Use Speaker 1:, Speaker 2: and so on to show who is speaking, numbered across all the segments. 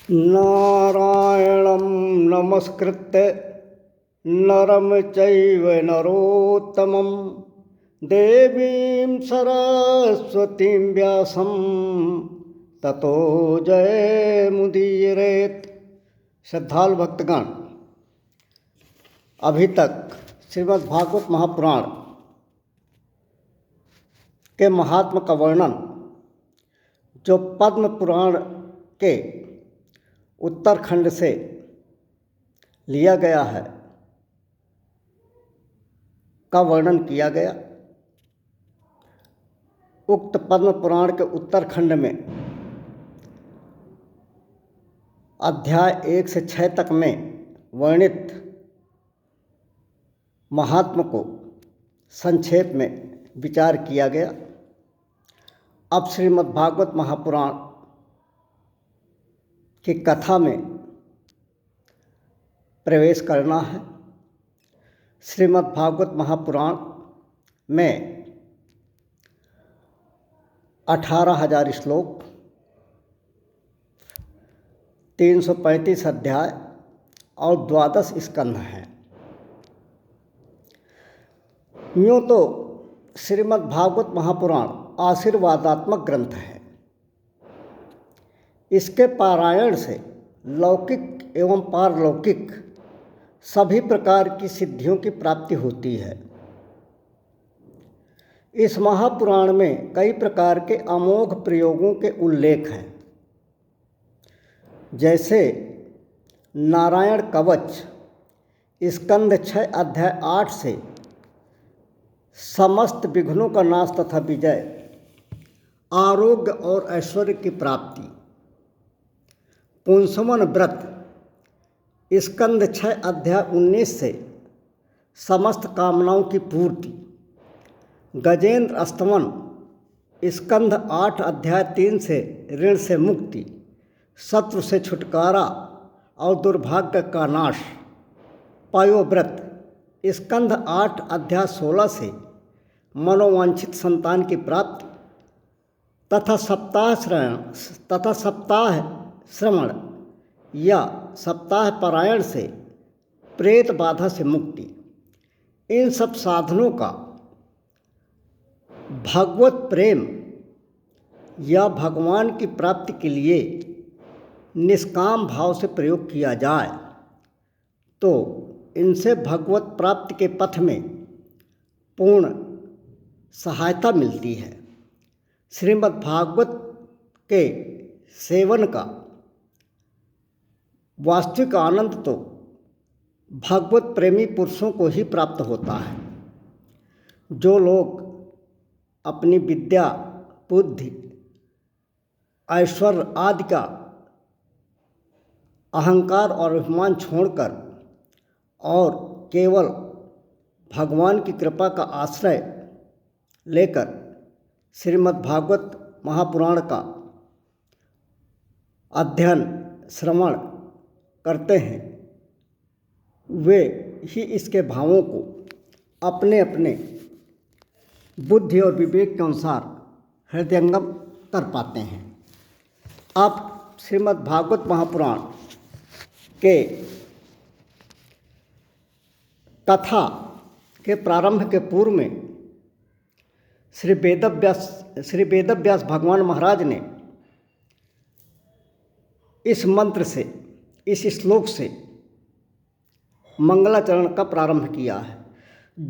Speaker 1: नारायणं नमस्कृत्य नरं चैव नरोत्तमं देवीं सरस्वतीं व्यासं ततो जयमुदीरयेत्। श्रद्धालु भक्तगण, अभी तक श्रीमद् भागवत महापुराण के महात्म का वर्णन जो पद्म पुराण के उत्तरखंड से लिया गया है का वर्णन किया गया। उक्त पद्म पुराण के उत्तरखंड में अध्याय 1 से 6 तक में वर्णित महात्म को संक्षेप में विचार किया गया। अब श्रीमद् भागवत महापुराण की कथा में प्रवेश करना है। श्रीमद् भागवत महापुराण में 18,000 श्लोक, 335 अध्याय और 12 स्कंध हैं। यूँ तो श्रीमद् भागवत महापुराण आशीर्वादात्मक ग्रंथ है। इसके पारायण से लौकिक एवं पारलौकिक सभी प्रकार की सिद्धियों की प्राप्ति होती है। इस महापुराण में कई प्रकार के अमोघ प्रयोगों के उल्लेख हैं, जैसे नारायण कवच स्कंध 6 अध्याय 8 से समस्त विघ्नों का नाश तथा विजय, आरोग्य और ऐश्वर्य की प्राप्ति। पुंसवन व्रत स्कंध 6 अध्याय 19 से समस्त कामनाओं की पूर्ति। गजेंद्र अस्तमन स्कंध 8 अध्याय 3 से ऋण से मुक्ति, शत्रु से छुटकारा और दुर्भाग्य का नाश। पायोव्रत स्कंध 8 अध्याय 16 से मनोवांछित संतान की प्राप्ति तथा सप्ताह श्रवण या सप्ताह पारायण से प्रेत बाधा से मुक्ति। इन सब साधनों का भगवत प्रेम या भगवान की प्राप्ति के लिए निष्काम भाव से प्रयोग किया जाए तो इनसे भगवत प्राप्ति के पथ में पूर्ण सहायता मिलती है। श्रीमद् भागवत के सेवन का वास्तविक आनंद तो भगवत प्रेमी पुरुषों को ही प्राप्त होता है। जो लोग अपनी विद्या, बुद्धि, ऐश्वर्य आदि का अहंकार और अभिमान छोड़कर और केवल भगवान की कृपा का आश्रय लेकर श्रीमद् भागवत महापुराण का अध्ययन श्रवण करते हैं, वे ही इसके भावों को अपने अपने बुद्धि और विवेक के अनुसार हृदयंगम कर पाते हैं। अब श्रीमद् भागवत महापुराण के कथा के प्रारंभ के पूर्व में श्री वेदव्यास भगवान महाराज ने इस मंत्र से, इस श्लोक से मंगलाचरण का प्रारंभ किया है।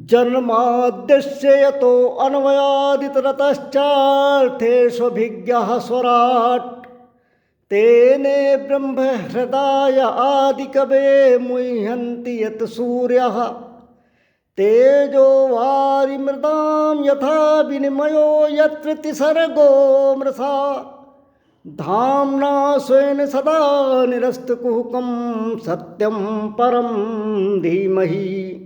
Speaker 1: जन्माद्यस्य यतो अन्वयादितरतश्चार्थेष्वभिज्ञः स्वराट् तेने ब्रह्म हृदय आदिकवे मुह्यन्ति यत् सूर्यः तेजो वारिमृदां यथा विनिमयो यत्र तिसर्गो मृषा धाम्ना स्वेन सदा निरस्तकुहकं सत्यं परं धीमहि।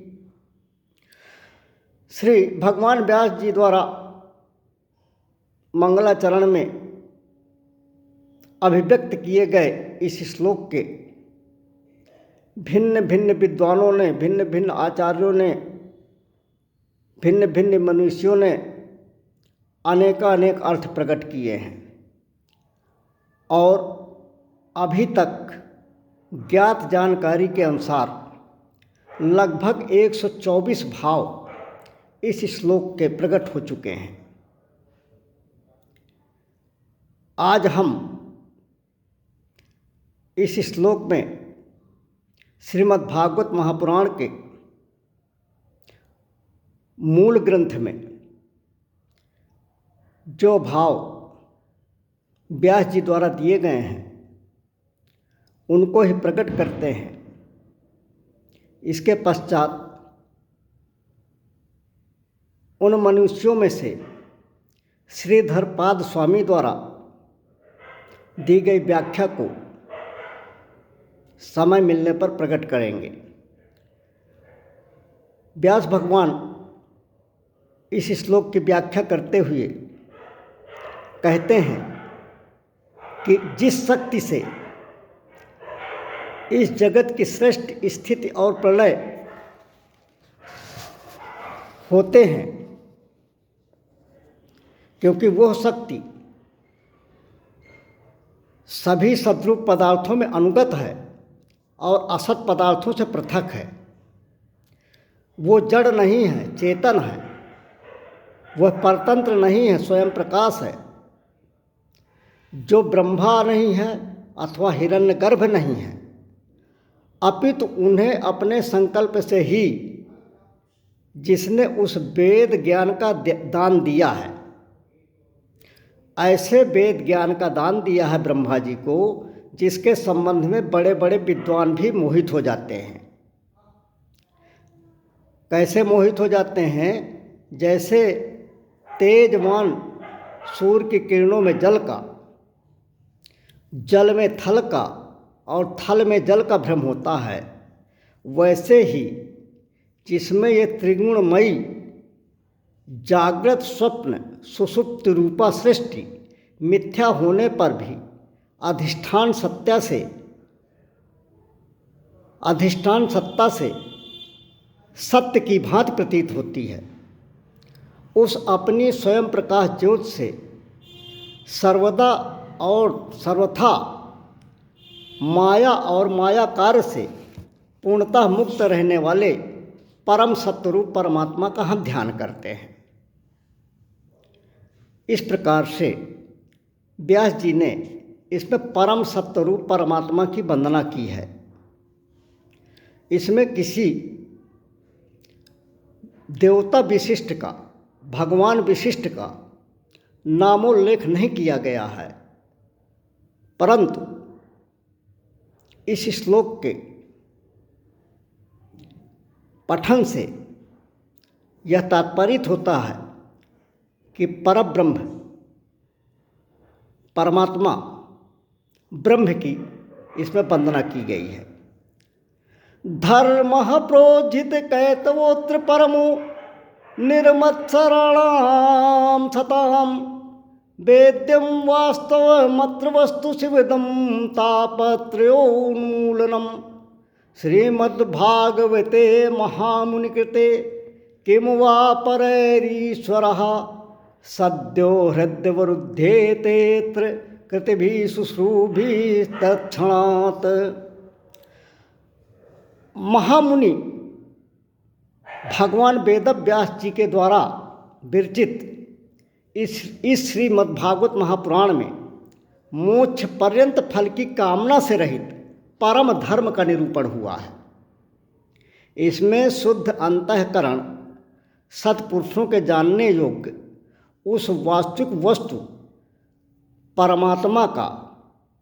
Speaker 1: श्री भगवान व्यास जी द्वारा मंगलाचरण में अभिव्यक्त किए गए इस श्लोक के भिन्न भिन्न विद्वानों ने, भिन्न भिन्न आचार्यों ने, भिन्न भिन्न मनुष्यों ने अनेकानेक अर्थ प्रकट किए हैं और अभी तक ज्ञात जानकारी के अनुसार लगभग 124 भाव इस श्लोक के प्रकट हो चुके हैं। आज हम इस श्लोक में श्रीमद् भागवत महापुराण के मूल ग्रंथ में जो भाव व्यास जी द्वारा दिए गए हैं उनको ही प्रकट करते हैं। इसके पश्चात उन मनुष्यों में से श्रीधरपाद स्वामी द्वारा दी गई व्याख्या को समय मिलने पर प्रकट करेंगे। व्यास भगवान इस श्लोक की व्याख्या करते हुए कहते हैं कि जिस शक्ति से इस जगत की श्रेष्ठ स्थिति और प्रलय होते हैं, क्योंकि वह शक्ति सभी सद्रूप पदार्थों में अनुगत है और असत पदार्थों से पृथक है। वो जड़ नहीं है, चेतन है। वह परतंत्र नहीं है, स्वयं प्रकाश है। जो ब्रह्मा नहीं है अथवा हिरण्यगर्भ नहीं है, अपितु उन्हें अपने संकल्प से ही जिसने उस वेद ज्ञान का दान दिया है, ऐसे वेद ज्ञान का दान दिया है ब्रह्मा जी को, जिसके संबंध में बड़े बड़े विद्वान भी मोहित हो जाते हैं। कैसे मोहित हो जाते हैं? जैसे तेजवान सूर्य की किरणों में जल का, जल में थल का और थल में जल का भ्रम होता है, वैसे ही जिसमें ये त्रिगुणमयी जागृत स्वप्न सुषुप्त रूपा सृष्टि मिथ्या होने पर भी अधिष्ठान सत्ता से सत्य की भांति प्रतीत होती है, उस अपनी स्वयं प्रकाश ज्योत से सर्वदा और सर्वथा माया और माया कार्य से पूर्णतः मुक्त रहने वाले परम सत्यरूप परमात्मा का हम ध्यान करते हैं। इस प्रकार से व्यास जी ने इसमें परम सत्यरूप परमात्मा की वंदना की है। इसमें किसी देवता विशिष्ट का, भगवान विशिष्ट का नामोल्लेख नहीं किया गया है, परंतु इस श्लोक के पठन से यह तात्पर्य होता है कि परब्रह्म परमात्मा ब्रह्म की इसमें वंदना की गई है। धर्म प्रोजित कैतवोत्र परमो निर्मत्सराणाम सताम वेद्यम वास्तवमत्र वस्तु शिवदम तापत्रयोन्मूलनम श्रीमद्भागवते महामुनिकृते किम वा परैरीश्वरः सद्यो हृदयवरुध्येतेऽत्र कृतिभिः शुश्रूभिस्तत्क्षणात्। महामुनि भगवान वेदव्यास जी के द्वारा विरचित इस श्रीमद्भागवत महापुराण में मोक्ष पर्यंत फल की कामना से रहित परम धर्म का निरूपण हुआ है। इसमें शुद्ध अंतःकरण सत्पुरुषों के जानने योग्य उस वास्तविक वस्तु परमात्मा का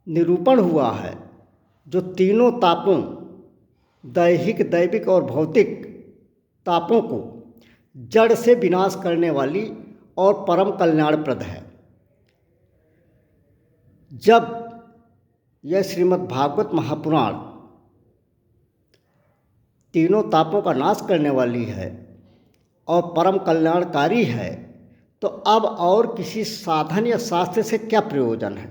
Speaker 1: निरूपण हुआ है, जो तीनों तापों, दैहिक, दैविक और भौतिक तापों को जड़ से विनाश करने वाली और परम कल्याणप्रद है। जब यह श्रीमद् भागवत महापुराण तीनों तापों का नाश करने वाली है और परम कल्याणकारी है, तो अब और किसी साधन या शास्त्र से क्या प्रयोजन है?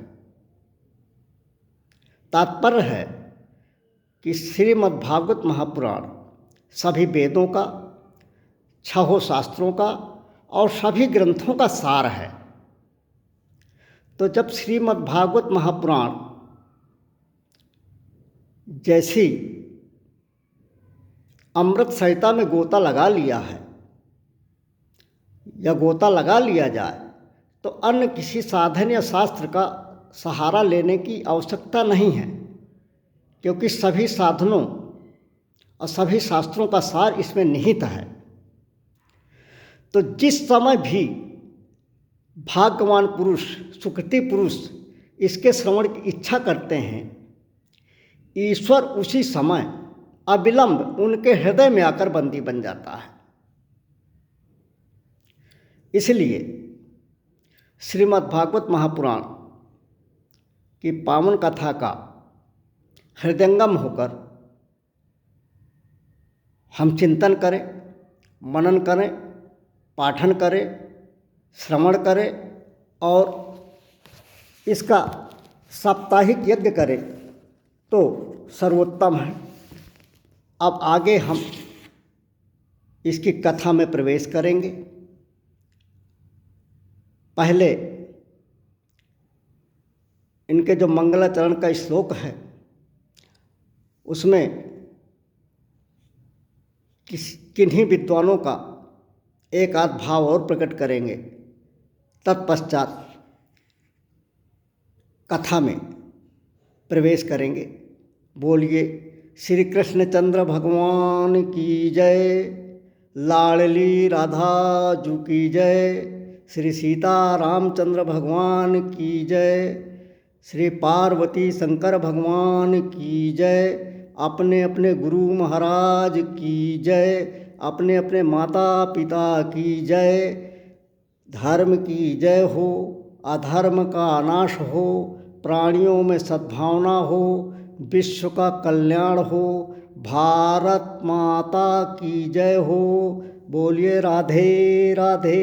Speaker 1: तात्पर्य है कि श्रीमद् भागवत महापुराण सभी वेदों का, छहों शास्त्रों का और सभी ग्रंथों का सार है। तो जब श्रीमद् भागवत महापुराण जैसी अमृत संहिता में गोता लगा लिया है या गोता लगा लिया जाए तो अन्य किसी साधन या शास्त्र का सहारा लेने की आवश्यकता नहीं है, क्योंकि सभी साधनों और सभी शास्त्रों का सार इसमें निहित है। तो जिस समय भी भाग्यवान पुरुष, सुकृति पुरुष इसके श्रवण की इच्छा करते हैं, ईश्वर उसी समय अविलंब उनके हृदय में आकर बंदी बन जाता है। इसलिए श्रीमद् भागवत महापुराण की पावन कथा का हृदयंगम होकर हम चिंतन करें, मनन करें, पाठन करें, श्रवण करें और इसका साप्ताहिक यज्ञ करें तो सर्वोत्तम है। अब आगे हम इसकी कथा में प्रवेश करेंगे। पहले इनके जो मंगलाचरण का श्लोक है उसमें किन्हीं विद्वानों का एक आध भाव और प्रकट करेंगे, तत्पश्चात कथा में प्रवेश करेंगे। बोलिए श्री कृष्णचंद्र भगवान की जय, लाडली राधा जू की जय, श्री सीता रामचंद्र भगवान की जय, श्री पार्वती शंकर भगवान की जय, अपने अपने गुरु महाराज की जय, अपने अपने माता पिता की जय। धर्म की जय हो, अधर्म का नाश हो, प्राणियों में सद्भावना हो, विश्व का कल्याण हो, भारत माता की जय हो। बोलिए राधे राधे।